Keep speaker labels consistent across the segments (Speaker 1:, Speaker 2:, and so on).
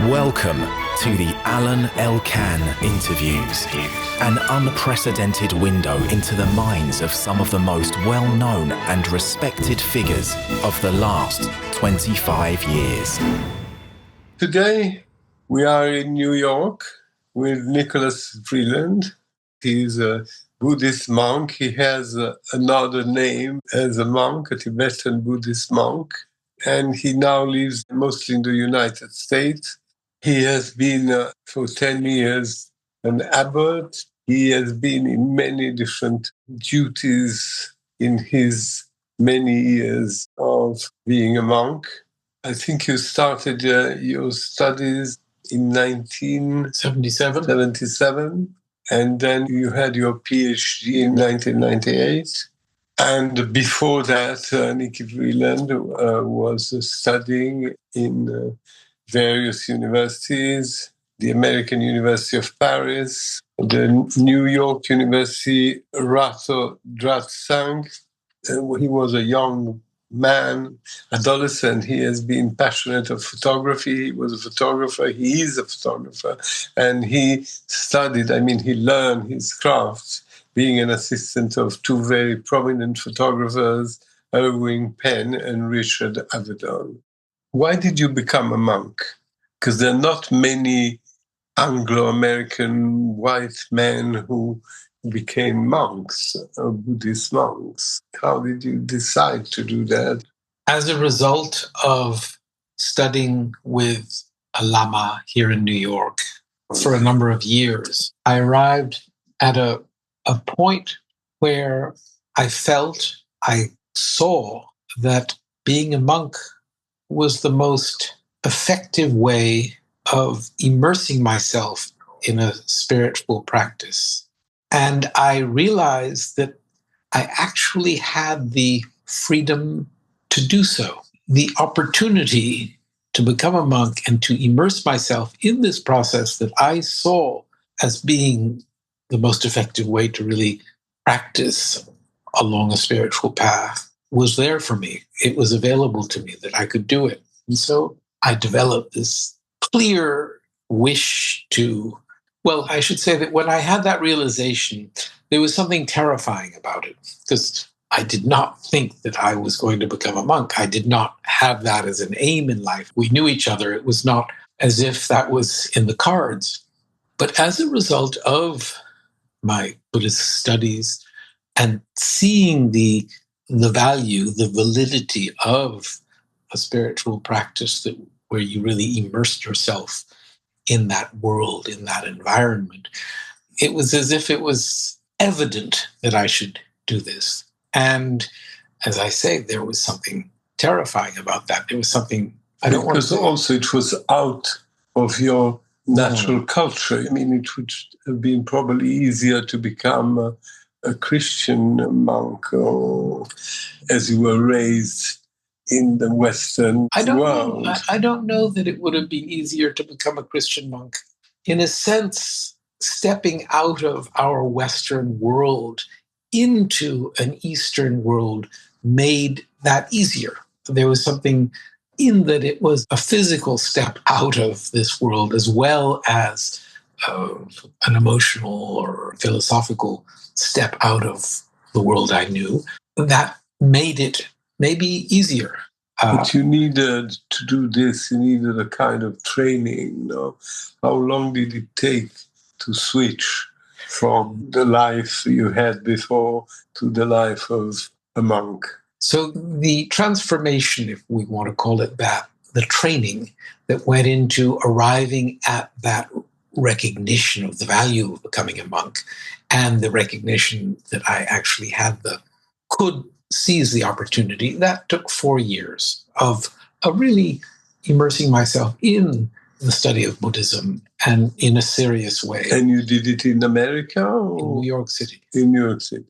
Speaker 1: Welcome to the Alain interviews, an unprecedented window into the minds of some of the most well-known and respected figures of the last 25 years.
Speaker 2: Today, we are in New York with Nicholas Vreeland. He's a Buddhist monk. He has another name as a monk, a Tibetan Buddhist monk, and he now lives mostly in the United States. He has been for 10 years an abbot. He has been in many different duties in his many years of being a monk. I think you started your studies in 1977, and then you had your PhD in 1998. And before that, Nicky Vreeland was studying in various universities, the American University of Paris, the New York University, Rato Dratsang. He was a young man, adolescent. He has been passionate of photography. He was a photographer. He is a photographer. And he studied, he learned his craft, being an assistant of two very prominent photographers, Irving, Penn, and Richard Avedon. Why did you become a monk? Because there are not many Anglo-American white men who became monks, Buddhist monks. How did you decide to do that?
Speaker 3: As a result of studying with a Lama here in New York for a number of years, I arrived at a point where I saw that being a monk was the most effective way of immersing myself in a spiritual practice. And I realized that I actually had the freedom to do so, the opportunity to become a monk and to immerse myself in this process that I saw as being the most effective way to really practice along a spiritual path was there for me. It was available to me that I could do it. And so I developed this clear wish to, I should say that when I had that realization, there was something terrifying about it, because I did not think that I was going to become a monk. I did not have that as an aim in life. We knew each other. It was not as if that was in the cards. But as a result of my Buddhist studies and seeing the value, the validity of a spiritual practice where you really immersed yourself in that world, in that environment, it was as if it was evident that I should do this. And as I say, there was something terrifying about that. There was something I don't want to say.
Speaker 2: Because also it was out of your natural culture. It would have been probably easier to become a Christian monk, or as you were raised in the Western world.
Speaker 3: I don't know that it would have been easier to become a Christian monk. In a sense, stepping out of our Western world into an Eastern world made that easier. There was something in that it was a physical step out of this world as well as an emotional or philosophical step out of the world I knew. That made it maybe easier.
Speaker 2: But you needed to do this, you needed a kind of training. How long did it take to switch from the life you had before to the life of a monk?
Speaker 3: So the transformation, if we want to call it that, the training that went into arriving at that recognition of the value of becoming a monk and the recognition that I actually could seize the opportunity, that took 4 years of really immersing myself in the study of Buddhism and in a serious way.
Speaker 2: And you did it in America? Or?
Speaker 3: In New York City.
Speaker 2: In New York City.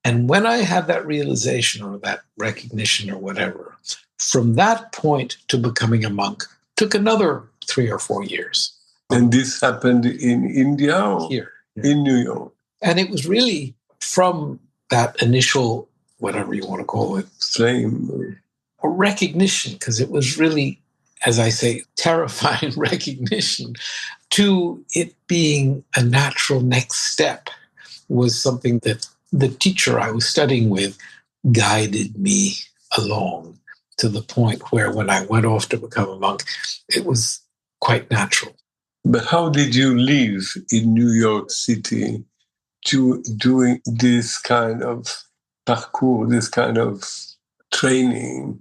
Speaker 3: And when I had that realization or that recognition or whatever, from that point to becoming a monk took another 3 or 4 years.
Speaker 2: And this happened in India? Or
Speaker 3: here.
Speaker 2: In New York.
Speaker 3: And it was really from that initial, whatever you want to call it,
Speaker 2: flame
Speaker 3: or recognition, because it was really as I say, terrifying recognition to it being a natural next step was something that the teacher I was studying with guided me along to the point where when I went off to become a monk, it was quite natural.
Speaker 2: But how did you live in New York City to doing this kind of parcours, this kind of training?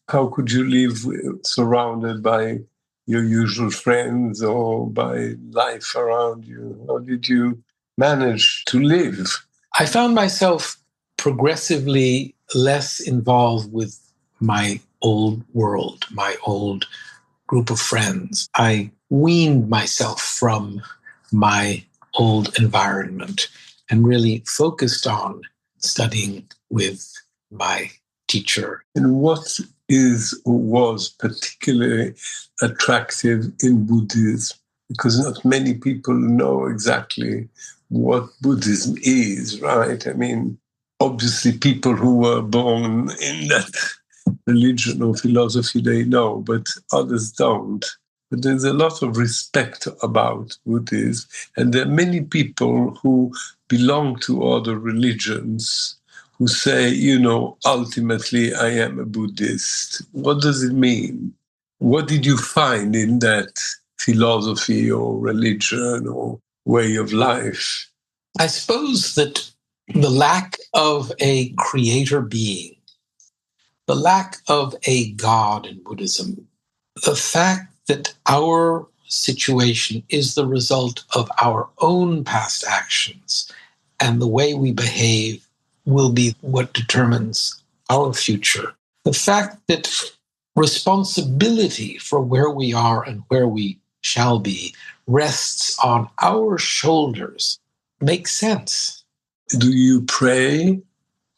Speaker 2: How could you live surrounded by your usual friends or by life around you? How did you manage to live?
Speaker 3: I found myself progressively less involved with my old world, my old group of friends. I weaned myself from my old environment and really focused on studying with my teacher.
Speaker 2: And what is or was particularly attractive in Buddhism? Because not many people know exactly what Buddhism is, right? I mean, obviously people who were born in that religion or philosophy, they know, but others don't. But there's a lot of respect about Buddhism, and there are many people who belong to other religions who say, ultimately I am a Buddhist. What does it mean? What did you find in that philosophy or religion or way of life?
Speaker 3: I suppose that the lack of a creator being, the lack of a God in Buddhism, the fact that our situation is the result of our own past actions and the way we behave will be what determines our future. The fact that responsibility for where we are and where we shall be rests on our shoulders makes sense.
Speaker 2: Do you pray?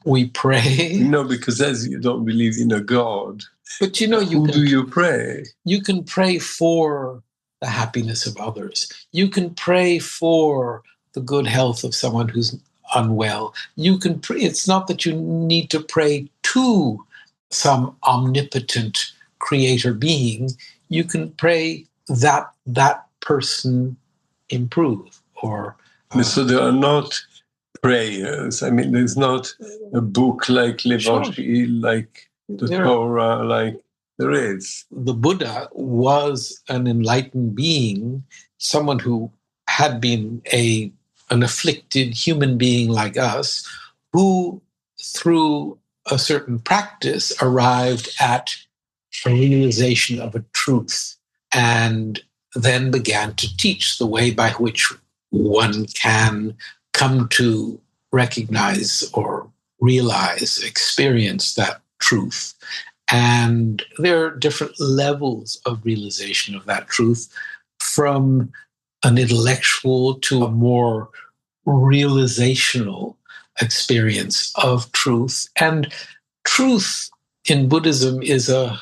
Speaker 3: We pray.
Speaker 2: No, because as you don't believe in a God,
Speaker 3: but do you
Speaker 2: pray?
Speaker 3: You can pray for the happiness of others. You can pray for the good health of someone who's unwell. You can pray. It's not that you need to pray to some omnipotent creator being. You can pray that that person improve or.
Speaker 2: So there are not prayers. I mean, there's not a book like Levanchi, like the Torah, like there is.
Speaker 3: The Buddha was an enlightened being, someone who had been an afflicted human being like us, who through a certain practice arrived at a realization of a truth and then began to teach the way by which one can come to recognize or realize, experience that truth. And there are different levels of realization of that truth, from an intellectual to a more realizational experience of truth. And truth in Buddhism is a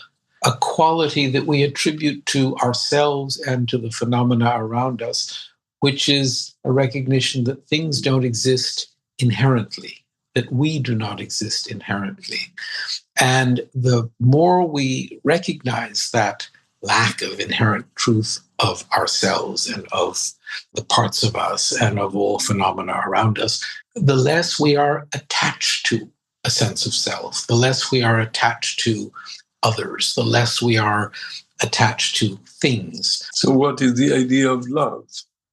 Speaker 3: quality that we attribute to ourselves and to the phenomena around us, which is a recognition that things don't exist inherently, that we do not exist inherently. And the more we recognize that lack of inherent truth of ourselves and of the parts of us and of all phenomena around us, the less we are attached to a sense of self, the less we are attached to others, the less we are attached to things.
Speaker 2: So what is the idea of love?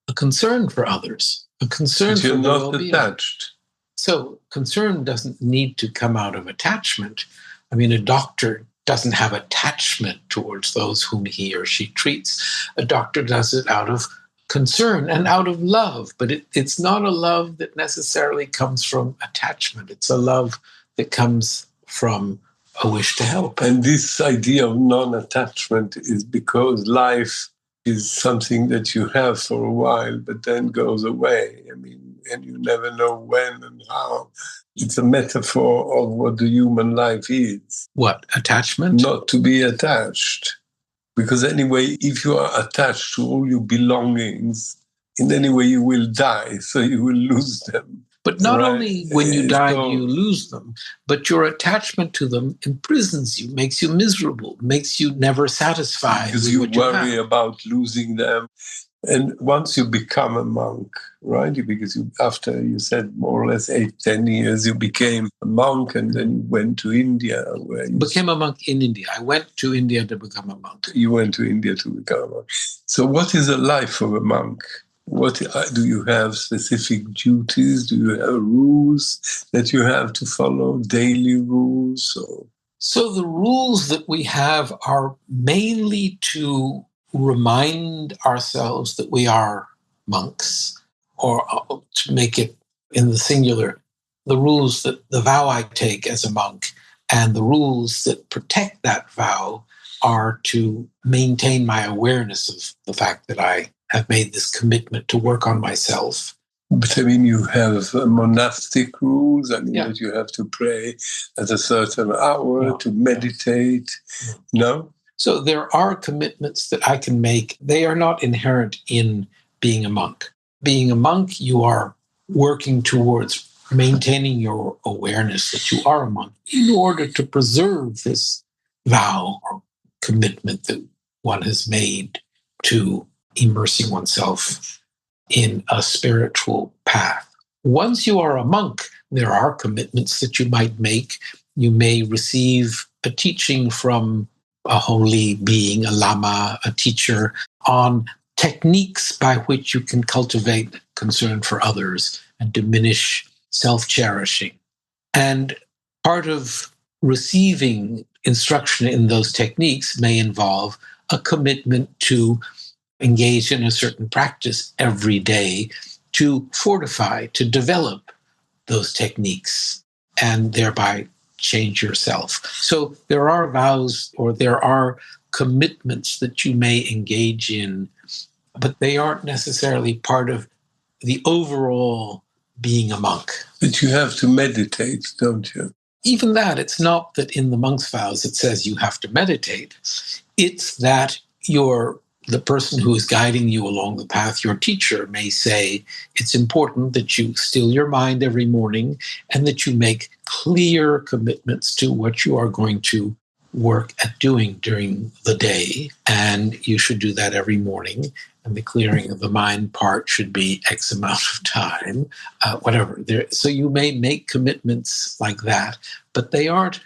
Speaker 3: A concern for others, a concern for the well-being.
Speaker 2: You're not attached.
Speaker 3: So concern doesn't need to come out of attachment. I mean, a doctor doesn't have attachment towards those whom he or she treats. A doctor does it out of concern and out of love, but it's not a love that necessarily comes from attachment. It's a love that comes from a wish to help.
Speaker 2: And this idea of non-attachment is because life is something that you have for a while, but then goes away. I mean, and you never know when and how. It's a metaphor of what the human life is.
Speaker 3: What, attachment?
Speaker 2: Not to be attached. Because anyway, if you are attached to all your belongings, in any way you will die, so you will lose them.
Speaker 3: But not
Speaker 2: Right.
Speaker 3: only when you die do
Speaker 2: So,
Speaker 3: you lose them, but your attachment to them imprisons you, makes you miserable, makes you never satisfied
Speaker 2: because
Speaker 3: with
Speaker 2: you
Speaker 3: what you
Speaker 2: worry
Speaker 3: have.
Speaker 2: about losing them. And once you become a monk, right? Because after you said more or less 8-10 years, you became a monk, and then you went to India, where you
Speaker 3: Became a monk in India. I went to India to become a monk.
Speaker 2: You went to India to become a monk. So, what is the life of a monk? What do you have specific duties? Do you have rules that you have to follow? Daily rules?
Speaker 3: So the rules that we have are mainly to remind ourselves that we are monks, or to make it in the singular, the rules that the vow I take as a monk and the rules that protect that vow are to maintain my awareness of the fact that I have made this commitment to work on myself.
Speaker 2: But I mean, you have monastic rules. I mean,
Speaker 3: Yeah.
Speaker 2: that you have to pray at a certain hour,
Speaker 3: Yeah.
Speaker 2: to meditate.
Speaker 3: Yeah.
Speaker 2: No?
Speaker 3: So there are commitments that I can make. They are not inherent in being a monk. Being a monk, you are working towards maintaining your awareness that you are a monk in order to preserve this vow or commitment that one has made to immersing oneself in a spiritual path. Once you are a monk, there are commitments that you might make. You may receive a teaching from a holy being, a lama, a teacher, on techniques by which you can cultivate concern for others and diminish self-cherishing. And part of receiving instruction in those techniques may involve a commitment to engage in a certain practice every day to fortify, to develop those techniques, and thereby change yourself. So there are vows or there are commitments that you may engage in, but they aren't necessarily part of the overall being a monk.
Speaker 2: But you have to meditate, don't you?
Speaker 3: Even that, it's not that in the monk's vows it says you have to meditate. It's that the person who is guiding you along the path, your teacher, may say it's important that you still your mind every morning and that you make clear commitments to what you are going to work at doing during the day. And you should do that every morning. And the clearing of the mind part should be X amount of time, whatever. So you may make commitments like that, but they aren't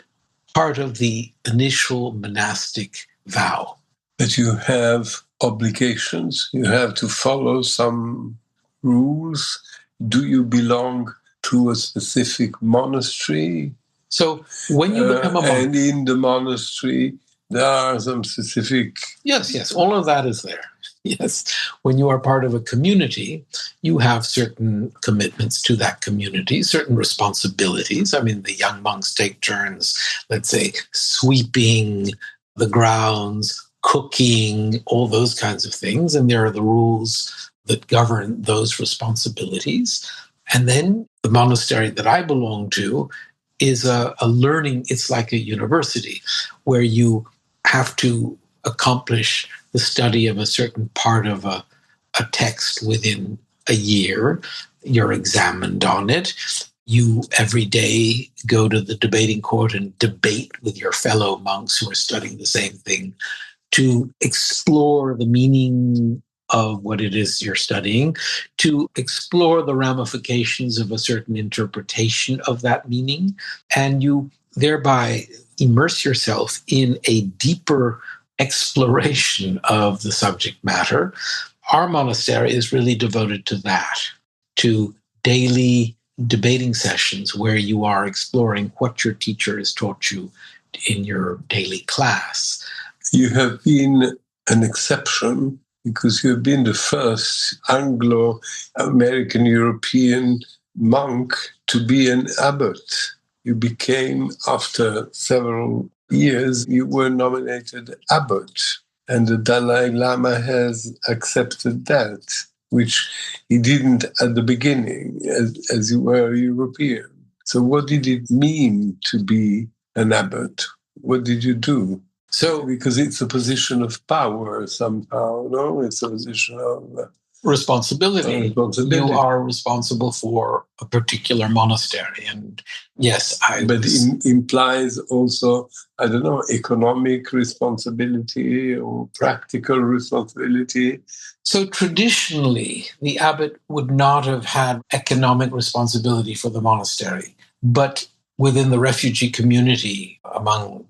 Speaker 3: part of the initial monastic vow.
Speaker 2: But you have obligations. You have to follow some rules. Do you belong to a specific monastery?
Speaker 3: So when you become a monk,
Speaker 2: and in the monastery, there are some specific...
Speaker 3: Yes, all of that is there. Yes, when you are part of a community, you have certain commitments to that community, certain responsibilities. I mean, the young monks take turns, let's say, sweeping the grounds, cooking, all those kinds of things. And there are the rules that govern those responsibilities. And then the monastery that I belong to is a learning, it's like a university where you have to accomplish the study of a certain part of a text within a year. You're examined on it. You every day go to the debating court and debate with your fellow monks who are studying the same thing to explore the meaning of what it is you're studying, to explore the ramifications of a certain interpretation of that meaning, and you thereby immerse yourself in a deeper exploration of the subject matter. Our monastery is really devoted to that, to daily debating sessions where you are exploring what your teacher has taught you in your daily class.
Speaker 2: You have been an exception because you have been the first Anglo-American European monk to be an abbot. You became, after several years, you were nominated abbot, and the Dalai Lama has accepted that, which he didn't at the beginning, as you were a European. So what did it mean to be an abbot? What did you do?
Speaker 3: So,
Speaker 2: because it's a position of power somehow, no? It's a position of
Speaker 3: responsibility. You are responsible for a particular monastery. And yes,
Speaker 2: it implies also, I don't know, economic responsibility or practical responsibility.
Speaker 3: So traditionally, the abbot would not have had economic responsibility for the monastery, but within the refugee community among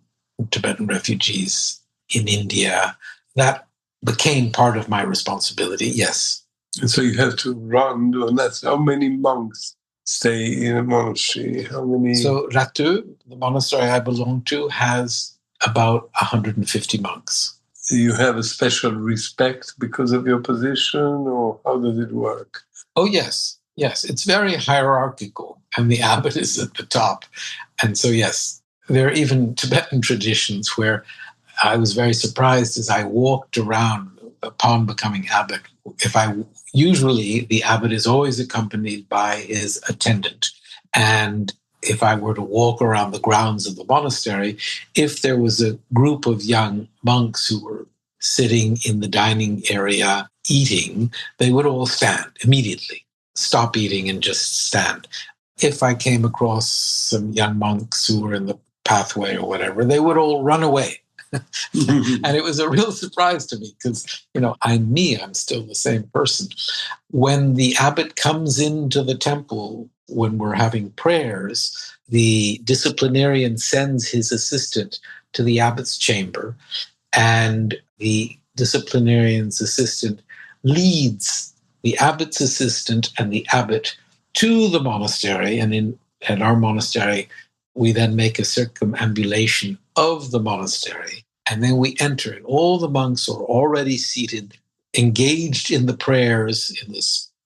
Speaker 3: Tibetan refugees in India, that became part of my responsibility, yes.
Speaker 2: And so you have to run, and that's how many monks stay in a monastery? How many?
Speaker 3: So Rato, the monastery I belong to, has about 150 monks.
Speaker 2: You have a special respect because of your position, or how does it work?
Speaker 3: Oh, yes. Yes, it's very hierarchical, and the abbot is at the top. And so, yes, there are even Tibetan traditions where I was very surprised as I walked around upon becoming abbot. Usually the abbot is always accompanied by his attendant. And if I were to walk around the grounds of the monastery, if there was a group of young monks who were sitting in the dining area eating, they would all stand immediately, stop eating and just stand. If I came across some young monks who were in the pathway or whatever, they would all run away. And it was a real surprise to me because, I'm still the same person. When the abbot comes into the temple, when we're having prayers, the disciplinarian sends his assistant to the abbot's chamber, and the disciplinarian's assistant leads the abbot's assistant and the abbot to the monastery. And at our monastery, we then make a circumambulation of the monastery, and then we enter, and all the monks are already seated, engaged in the prayers, in the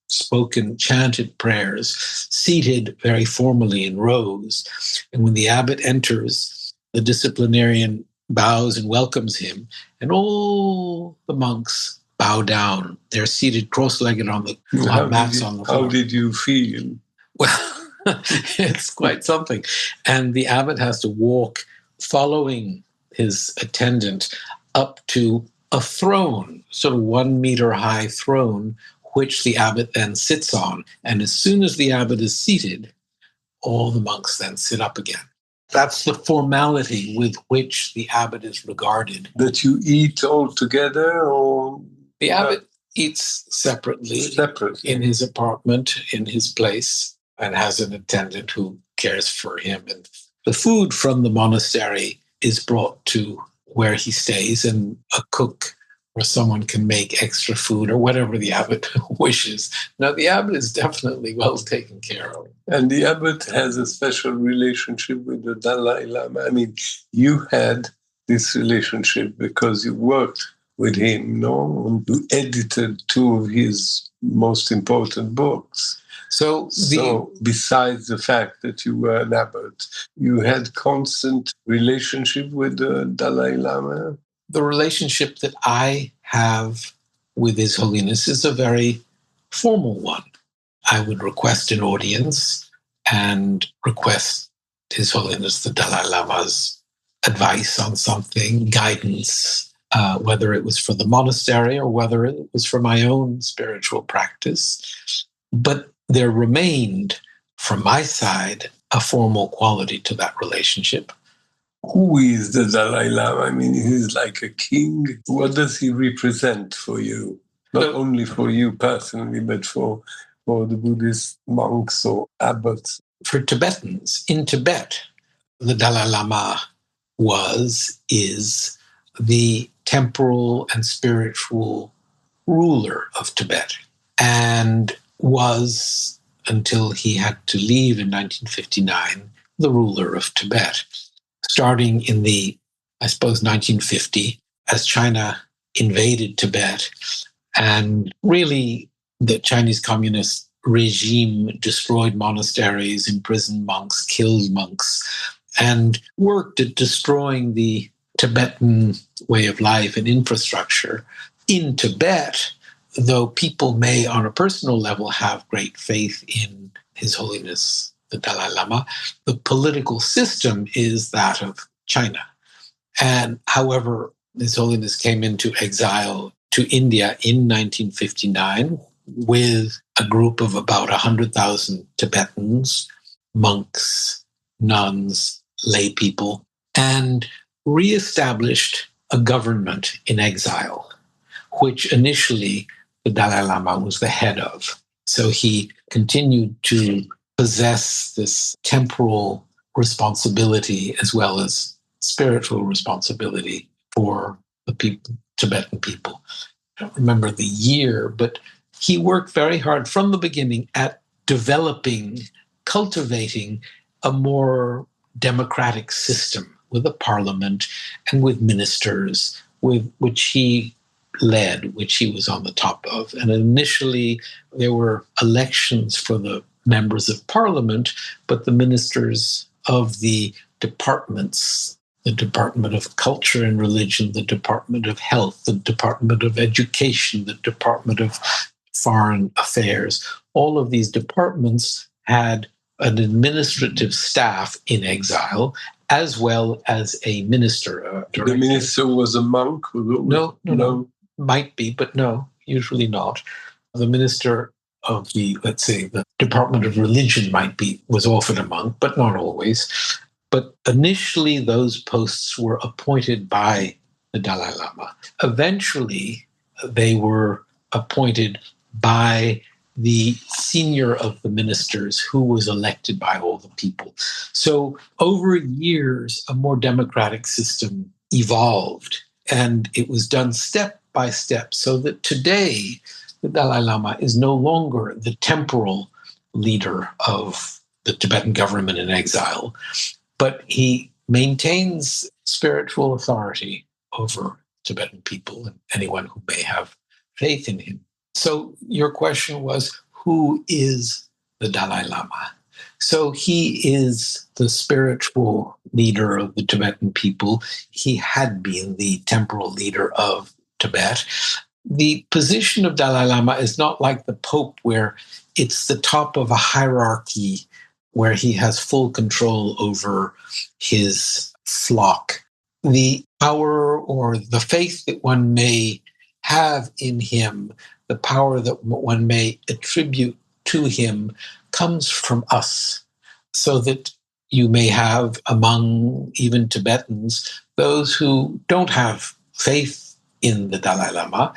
Speaker 3: spoken, chanted prayers, seated very formally in rows. And when the abbot enters, the disciplinarian bows and welcomes him, and all the monks bow down. They're seated cross-legged on mats on the floor.
Speaker 2: How did you feel?
Speaker 3: Well, it's quite something. And the abbot has to walk following his attendant up to a throne, sort of 1 meter high throne, which the abbot then sits on. And as soon as the abbot is seated, all the monks then sit up again. That's the formality with which the abbot is regarded.
Speaker 2: That you eat all together, or?
Speaker 3: The abbot eats separately in his apartment, in his place, and has an attendant who cares for him. And the food from the monastery is brought to where he stays, and a cook or someone can make extra food or whatever the abbot wishes. Now, the abbot is definitely well taken care of.
Speaker 2: And the abbot has a special relationship with the Dalai Lama. I mean, you had this relationship because you worked with him, no? And you edited 2 of his most important books. So besides the fact that you were an abbot, you had constant relationship with the Dalai Lama?
Speaker 3: The relationship that I have with His Holiness is a very formal one. I would request an audience and request His Holiness the Dalai Lama's advice on something, guidance, whether it was for the monastery or whether it was for my own spiritual practice. But there remained, from my side, a formal quality to that relationship.
Speaker 2: Who is the Dalai Lama? I mean, he's like a king. What does he represent for you? Not only for you personally, but for the Buddhist monks or abbots.
Speaker 3: For Tibetans, in Tibet, the Dalai Lama is the temporal and spiritual ruler of Tibet, and was, until he had to leave in 1959, the ruler of Tibet. Starting in 1950, as China invaded Tibet, and really the Chinese Communist regime destroyed monasteries, imprisoned monks, killed monks, and worked at destroying the Tibetan way of life and infrastructure. In Tibet, though people may, on a personal level, have great faith in His Holiness the Dalai Lama, the political system is that of China. And however, His Holiness came into exile to India in 1959, with a group of about 100,000 Tibetans, monks, nuns, lay people, and reestablished a government in exile, which initially the Dalai Lama was the head of. So he continued to possess this temporal responsibility as well as spiritual responsibility for the people, Tibetan people. I don't remember the year, but he worked very hard from the beginning at developing, cultivating a more democratic system with a parliament and with ministers, with which he led, which he was on the top of. And initially, there were elections for the members of parliament, but the ministers of the departments, the Department of Culture and Religion, the Department of Health, the Department of Education, the Department of Foreign Affairs, all of these departments had an administrative staff in exile, as well as a minister.
Speaker 2: The minister was a monk?
Speaker 3: No. Might be, but no, usually not. The minister of the, let's say, the Department of Religion was often a monk, but not always. But initially, those posts were appointed by the Dalai Lama. Eventually, they were appointed by the senior of the ministers, who was elected by all the people. So over years, a more democratic system evolved, and it was done step by step, so that today the Dalai Lama is no longer the temporal leader of the Tibetan government in exile, but he maintains spiritual authority over Tibetan people and anyone who may have faith in him. So your question was, who is the Dalai Lama? So he is the spiritual leader of the Tibetan people. He had been the temporal leader of Tibet. The position of Dalai Lama is not like the Pope, where it's the top of a hierarchy where he has full control over his flock. The power or the faith that one may have in him, the power that one may attribute to him, comes from us, so that you may have among even Tibetans those who don't have faith in the Dalai Lama,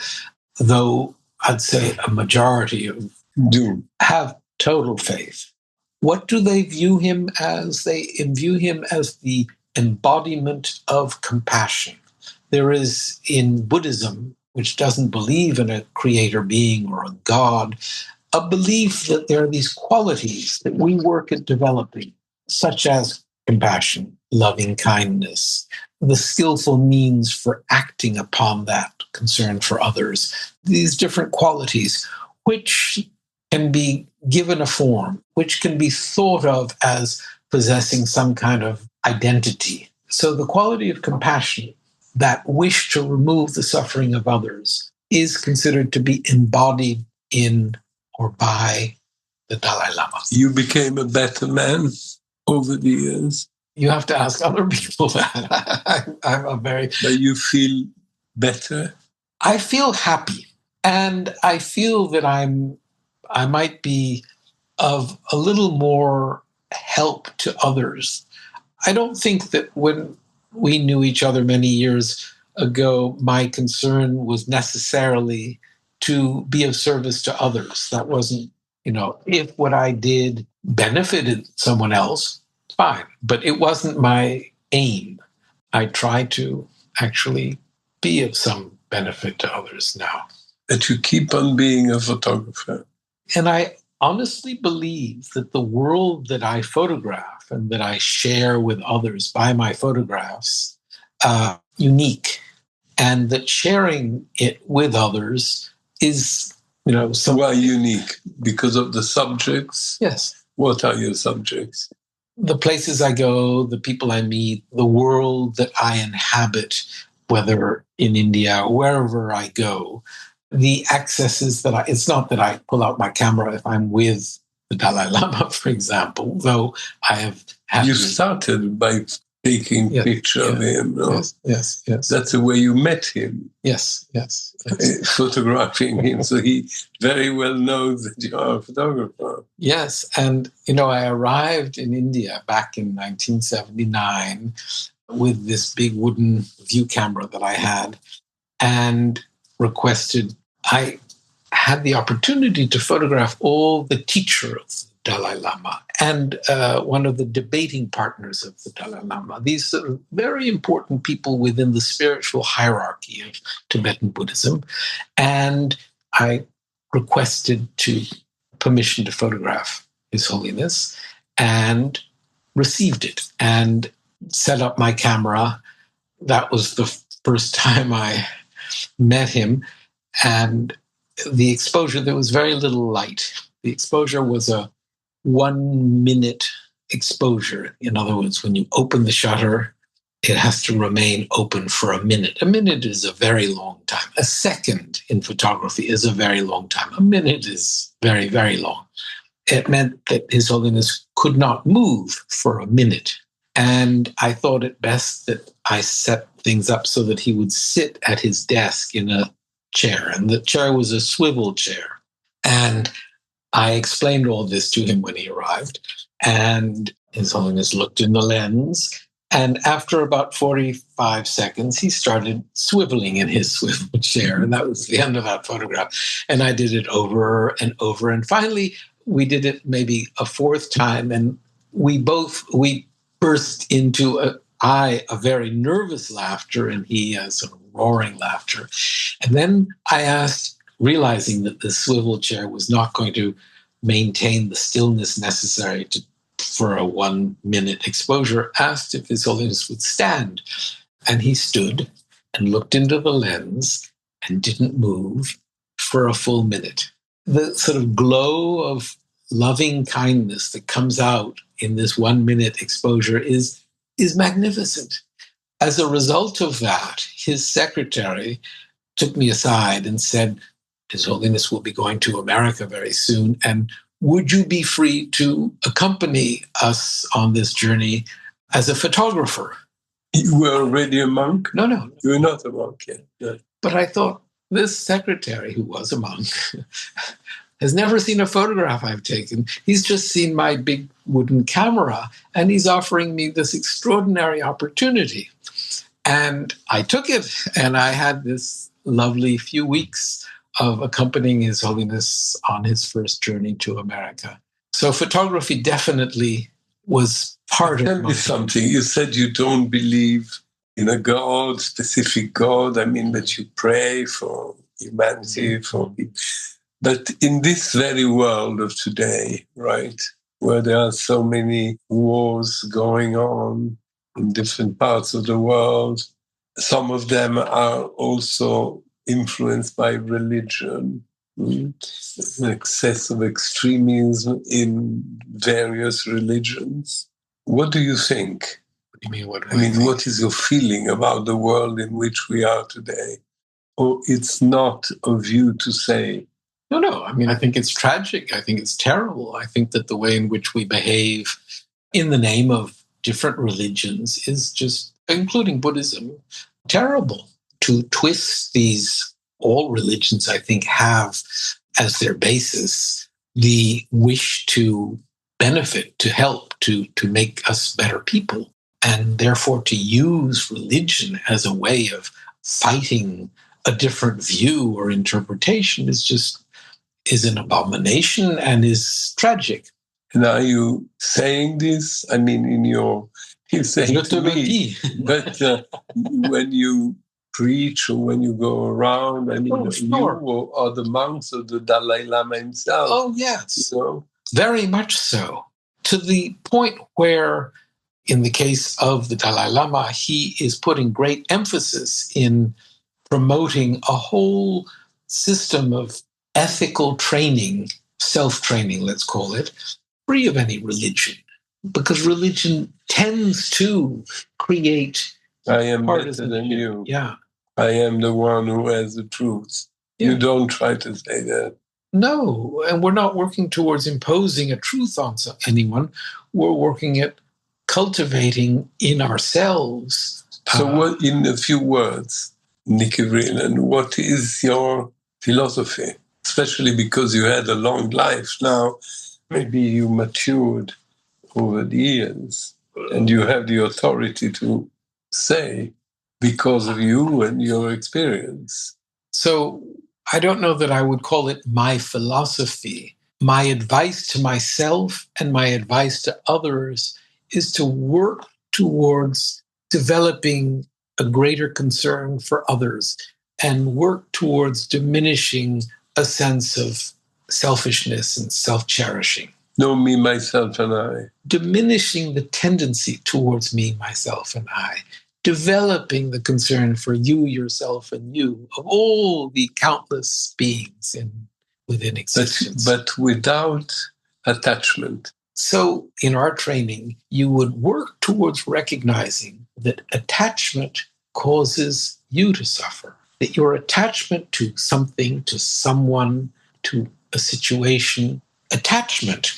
Speaker 3: though I'd say a majority of do have total faith. What do they view him as? They view him as the embodiment of compassion. There is in Buddhism, which doesn't believe in a creator being or a God, a belief that there are these qualities that we work at developing, such as compassion, loving kindness, the skillful means for acting upon that concern for others, these different qualities, which can be given a form, which can be thought of as possessing some kind of identity. So the quality of compassion, that wish to remove the suffering of others, is considered to be embodied in or by the Dalai Lama.
Speaker 2: You became a better man over the years.
Speaker 3: You have to ask other people that. I'm a very...
Speaker 2: But you feel better?
Speaker 3: I feel happy. And I feel that I might be of a little more help to others. I don't think that when we knew each other many years ago, my concern was necessarily to be of service to others. That wasn't, if what I did benefited someone else, fine. But it wasn't my aim. I try to actually be of some benefit to others now.
Speaker 2: That you keep on being a photographer.
Speaker 3: And I honestly believe that the world that I photograph and that I share with others by my photographs are unique, and that sharing it with others is, something.
Speaker 2: Why unique? Because of the subjects?
Speaker 3: Yes.
Speaker 2: What are your subjects?
Speaker 3: The places I go, the people I meet, the world that I inhabit, whether in India or wherever I go. The accesses that it's not that I pull out my camera if I'm with the Dalai Lama, for example, though I have
Speaker 2: You started by taking picture of him. No?
Speaker 3: Yes.
Speaker 2: That's the way you met him.
Speaker 3: Yes.
Speaker 2: Photographing him. So he very well knows that you are a photographer.
Speaker 3: Yes. And, I arrived in India back in 1979 with this big wooden view camera that I had and I had the opportunity to photograph all the teacher of the Dalai Lama and one of the debating partners of the Dalai Lama. These sort of very important people within the spiritual hierarchy of Tibetan Buddhism. And I requested permission to photograph His Holiness and received it and set up my camera. That was the first time I met him. And the exposure, there was very little light. The exposure was a 1 minute exposure. In other words, when you open the shutter, it has to remain open for a minute. A minute is a very long time. A second in photography is a very long time. A minute is very, very long. It meant that His Holiness could not move for a minute. And I thought it best that I set things up so that he would sit at his desk in a chair. And the chair was a swivel chair. And I explained all this to him when he arrived. And His Holiness looked in the lens. And after about 45 seconds, he started swiveling in his swivel chair. And that was the end of that photograph. And I did it over and over. And finally, we did it maybe a fourth time. And we burst into a very nervous laughter, and he a sort of roaring laughter. And then I asked, realizing that the swivel chair was not going to maintain the stillness necessary for a 1 minute exposure, asked if His Holiness would stand. And he stood and looked into the lens and didn't move for a full minute. The sort of glow of loving kindness that comes out in this 1 minute exposure is magnificent. As a result of that, his secretary took me aside and said, His Holiness will be going to America very soon, and would you be free to accompany us on this journey as a photographer?
Speaker 2: You were already a monk?
Speaker 3: No.
Speaker 2: You were not a monk yet. No.
Speaker 3: But I thought, this secretary, who was a monk, has never seen a photograph I've taken. He's just seen my big wooden camera, and he's offering me this extraordinary opportunity. And I took it, and I had this lovely few weeks of accompanying His Holiness on his first journey to America. So photography definitely was part of
Speaker 2: Tell me something. You said you don't believe in a God, specific God. I mean, that you pray for humanity, for people. But in this very world of today, right, where there are so many wars going on in different parts of the world, some of them are also influenced by religion, an excess of extremism in various religions. What do you think?
Speaker 3: What do you mean?
Speaker 2: What is your feeling about the world in which we are today? Or it's not of you to say?
Speaker 3: No. I think it's tragic. I think it's terrible. I think that the way in which we behave in the name of different religions is just, including Buddhism, terrible. To twist all religions, I think, have as their basis the wish to benefit, to help, to make us better people. And therefore to use religion as a way of fighting a different view or interpretation is an abomination and is tragic.
Speaker 2: And are you saying this? You're saying to me, but when you preach or when you go around,
Speaker 3: sure.
Speaker 2: You are the monks of the Dalai Lama himself.
Speaker 3: Oh, yes. Very much so. To the point where, in the case of the Dalai Lama, he is putting great emphasis in promoting a whole system of ethical training, self-training, let's call it, free of any religion. Because religion tends to create...
Speaker 2: I am better than you.
Speaker 3: Yeah.
Speaker 2: I am the one who has the truth. Yeah. You don't try to say that.
Speaker 3: No, and we're not working towards imposing a truth on anyone. We're working at cultivating in ourselves.
Speaker 2: So, what, in a few words, Nicky Vreeland, what is your philosophy? Especially because you had a long life now, maybe you matured over the years, and you have the authority to say because of you and your experience.
Speaker 3: So I don't know that I would call it my philosophy. My advice to myself and my advice to others is to work towards developing a greater concern for others and work towards diminishing a sense of selfishness and self-cherishing.
Speaker 2: No, me, myself, and I.
Speaker 3: Diminishing the tendency towards me, myself, and I. Developing the concern for you, yourself, and you, of all the countless beings within existence.
Speaker 2: But without attachment.
Speaker 3: So in our training, you would work towards recognizing that attachment causes you to suffer, that your attachment to something, to someone, to a situation, attachment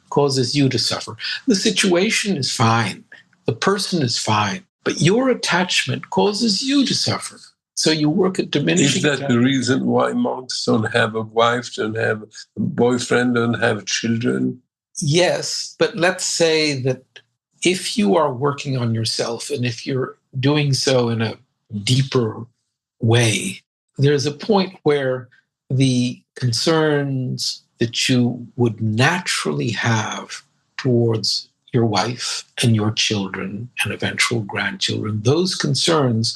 Speaker 3: causes you to suffer. The situation is fine. The person is fine. But your attachment causes you to suffer. So you work at diminishing.
Speaker 2: Is that
Speaker 3: attachment.
Speaker 2: the reason why monks don't have a wife, don't have a boyfriend, don't have children?
Speaker 3: Yes, but let's say that if you are working on yourself and if you're doing so in a deeper way, there's a point where the concerns that you would naturally have towards your wife and your children and eventual grandchildren, those concerns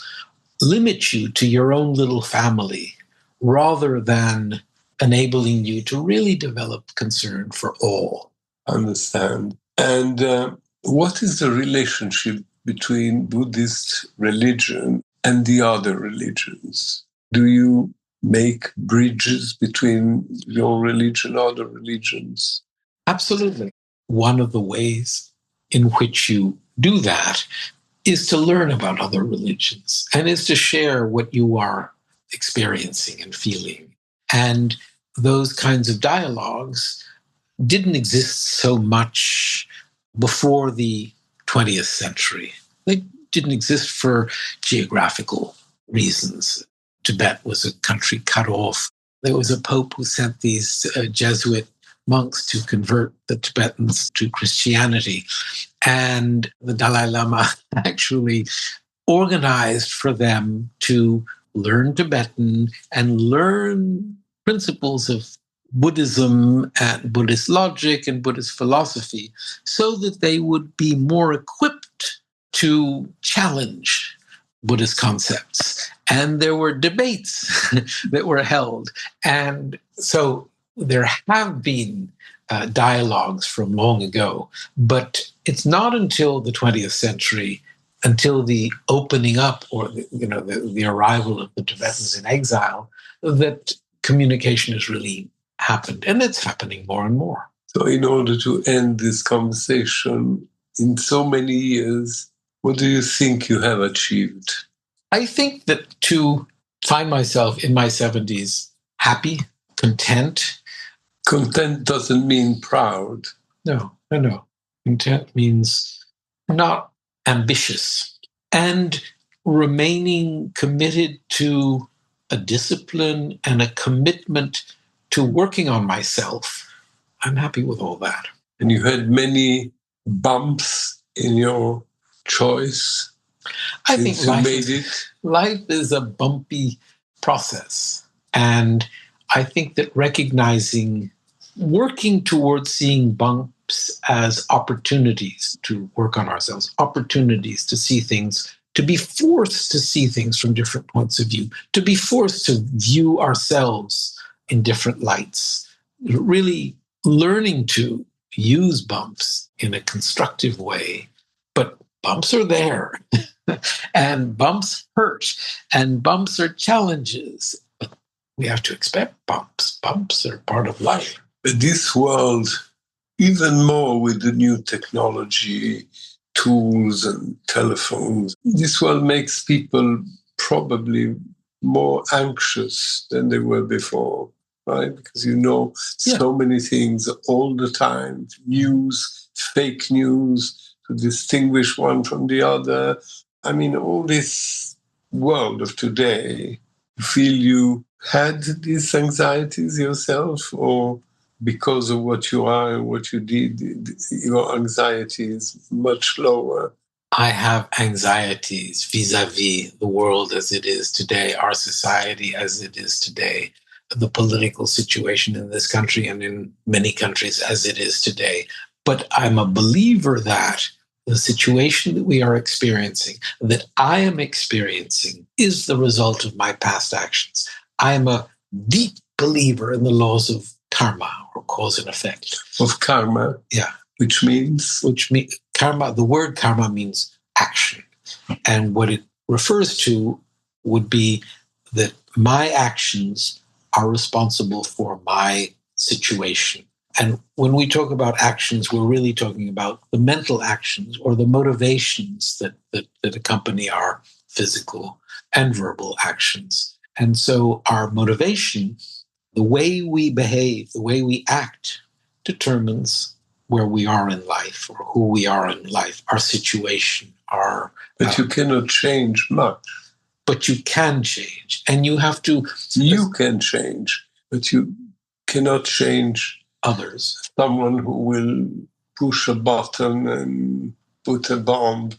Speaker 3: limit you to your own little family rather than enabling you to really develop concern for all.
Speaker 2: Understand. And what is the relationship between Buddhist religion and the other religions? Do you make bridges between your religion and other religions?
Speaker 3: Absolutely. One of the ways in which you do that is to learn about other religions and is to share what you are experiencing and feeling. And those kinds of dialogues didn't exist so much before the 20th century. They didn't exist for geographical reasons. Tibet was a country cut off. There was a pope who sent these Jesuit monks to convert the Tibetans to Christianity. And the Dalai Lama actually organized for them to learn Tibetan and learn principles of Buddhism and Buddhist logic and Buddhist philosophy so that they would be more equipped to challenge Buddhist concepts. And there were debates that were held. And so there have been dialogues from long ago, but it's not until the 20th century, until the opening up or the arrival of the Tibetans in exile, that communication has really happened. And it's happening more and more.
Speaker 2: So in order to end this conversation, in so many years, what do you think you have achieved?
Speaker 3: I think that to find myself in my 70s happy, content.
Speaker 2: Content doesn't mean proud.
Speaker 3: No. Content means not ambitious and remaining committed to a discipline and a commitment to working on myself. I'm happy with all that.
Speaker 2: And you had many bumps in your choice.
Speaker 3: I think life is a bumpy process. And I think that working towards seeing bumps as opportunities to work on ourselves, opportunities to see things, to be forced to see things from different points of view, to be forced to view ourselves in different lights, really learning to use bumps in a constructive way. But bumps are there, and bumps hurt, and bumps are challenges. But we have to expect bumps. Bumps are part of life.
Speaker 2: This world, even more with the new technology, tools and telephones, this world makes people probably more anxious than they were before, right? Because so many things all the time, news, fake news, to distinguish one from the other. I mean, all this world of today, you feel you had these anxieties yourself, or because of what you are and what you did, your anxiety is much lower?
Speaker 3: I have anxieties vis-a-vis the world as it is today, our society as it is today, the political situation in this country and in many countries as it is today. But I'm a believer that the situation that we are experiencing, that I am experiencing, is the result of my past actions. I am a deep believer in the laws of karma, or cause and effect.
Speaker 2: Of karma?
Speaker 3: Yeah.
Speaker 2: Which means
Speaker 3: karma. The word karma means action. And what it refers to would be that my actions are responsible for my situation. And when we talk about actions, we're really talking about the mental actions or the motivations that accompany our physical and verbal actions. And so our motivation, the way we behave, the way we act, determines where we are in life or who we are in life, our situation,
Speaker 2: But you cannot change much.
Speaker 3: But you can change. And you have to...
Speaker 2: You can change, but you cannot change
Speaker 3: others.
Speaker 2: Someone who will push a button and put a bomb.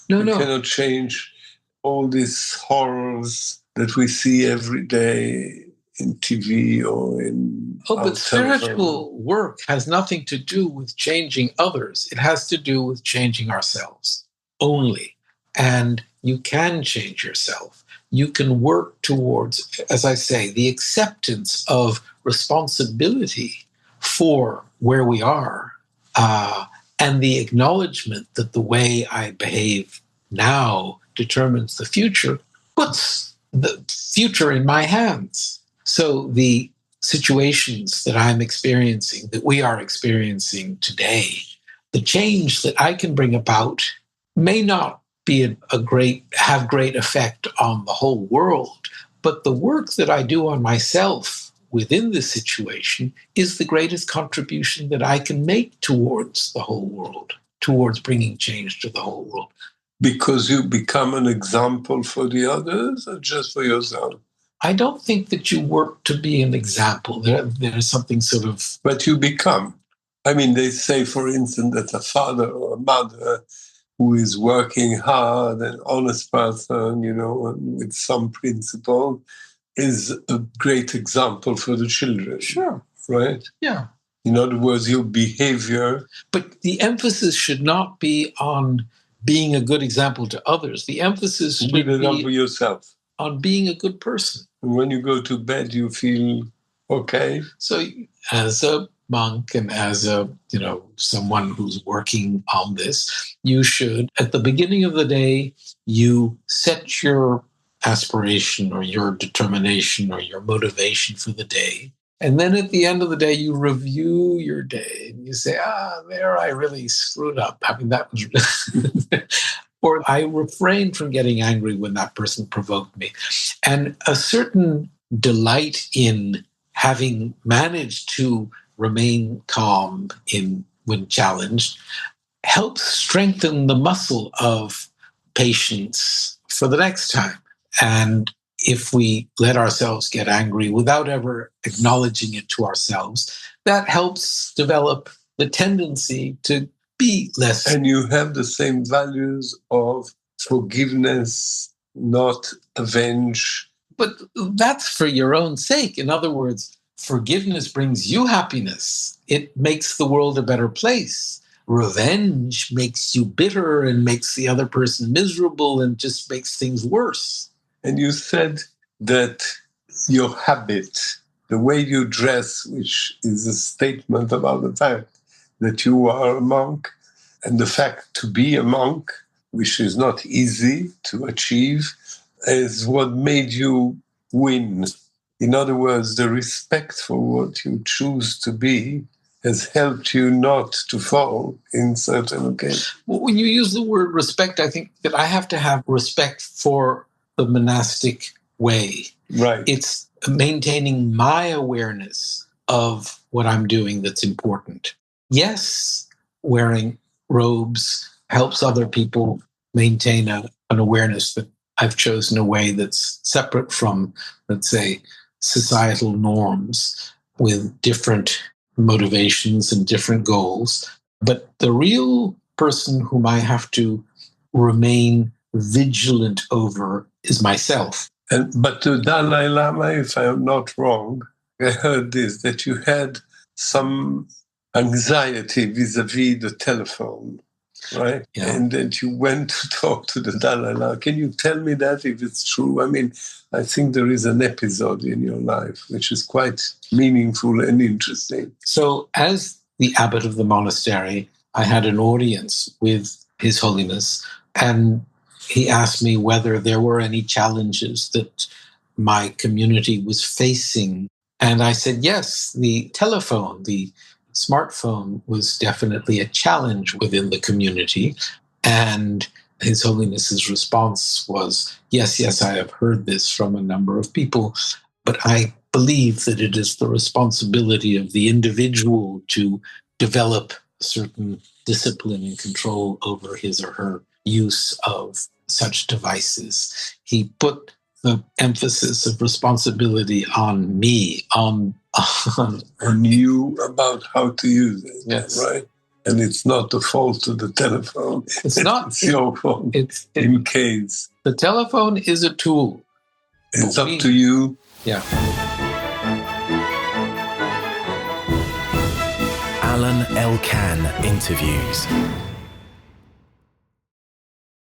Speaker 2: You cannot change all these horrors that we see every day in TV or in...
Speaker 3: but spiritual work has nothing to do with changing others. It has to do with changing ourselves only. And you can change yourself. You can work towards, as I say, the acceptance of responsibility for where we are, and the acknowledgement that the way I behave now determines the future, puts the future in my hands. So the situations that I'm experiencing, that we are experiencing today, the change that I can bring about may not be have great effect on the whole world, but the work that I do on myself within this situation is the greatest contribution that I can make towards the whole world, towards bringing change to the whole world.
Speaker 2: Because you become an example for the others or just for yourself?
Speaker 3: I don't think that you work to be an example. There's something sort of...
Speaker 2: But you become. I mean, they say, for instance, that a father or a mother who is working hard, an honest person, with some principle, is a great example for the children.
Speaker 3: Sure.
Speaker 2: Right?
Speaker 3: Yeah.
Speaker 2: In other words, your behavior...
Speaker 3: But the emphasis should not be on being a good example to others. The emphasis should be
Speaker 2: yourself.
Speaker 3: On being a good person.
Speaker 2: And when you go to bed, you feel okay?
Speaker 3: So as a monk and as someone who's working on this, you should, at the beginning of the day, you set your aspiration or your determination or your motivation for the day. And then at the end of the day, you review your day and you say, there I really screwed up. I mean, that was... Or I refrained from getting angry when that person provoked me. And a certain delight in having managed to remain calm when challenged helps strengthen the muscle of patience for the next time. And if we let ourselves get angry without ever acknowledging it to ourselves, that helps develop the tendency to be less.
Speaker 2: And you have the same values of forgiveness, not avenge.
Speaker 3: But that's for your own sake. In other words, forgiveness brings you happiness. It makes the world a better place. Revenge makes you bitter and makes the other person miserable and just makes things worse.
Speaker 2: And you said that your habit, the way you dress, which is a statement about the fact that you are a monk, and the fact to be a monk, which is not easy to achieve, is what made you win. In other words, the respect for what you choose to be has helped you not to fall in certain occasions.
Speaker 3: Well, when you use the word respect, I think that I have to have respect for the monastic way.
Speaker 2: Right.
Speaker 3: It's maintaining my awareness of what I'm doing that's important. Yes, wearing robes helps other people maintain an awareness that I've chosen a way that's separate from, let's say, societal norms with different motivations and different goals. But the real person whom I have to remain vigilant over is myself.
Speaker 2: But the Dalai Lama, if I'm not wrong, I heard this, that you had some anxiety vis-a-vis the telephone, right?
Speaker 3: Yeah.
Speaker 2: And that you went to talk to the Dalai Lama. Can you tell me that, if it's true? I mean, I think there is an episode in your life which is quite meaningful and interesting.
Speaker 3: So as the abbot of the monastery, I had an audience with His Holiness, and he asked me whether there were any challenges that my community was facing. And I said, yes, the telephone, the smartphone was definitely a challenge within the community. And His Holiness's response was, yes, I have heard this from a number of people, but I believe that it is the responsibility of the individual to develop a certain discipline and control over his or her use of such devices. He put the emphasis of responsibility on me, on
Speaker 2: you about how to use it,
Speaker 3: yes,
Speaker 2: right? And it's not the fault of the telephone.
Speaker 3: It's not.
Speaker 2: It's your fault. In case
Speaker 3: the telephone is a tool.
Speaker 2: It's up to you.
Speaker 3: Yeah.
Speaker 1: Alain Elkann interviews.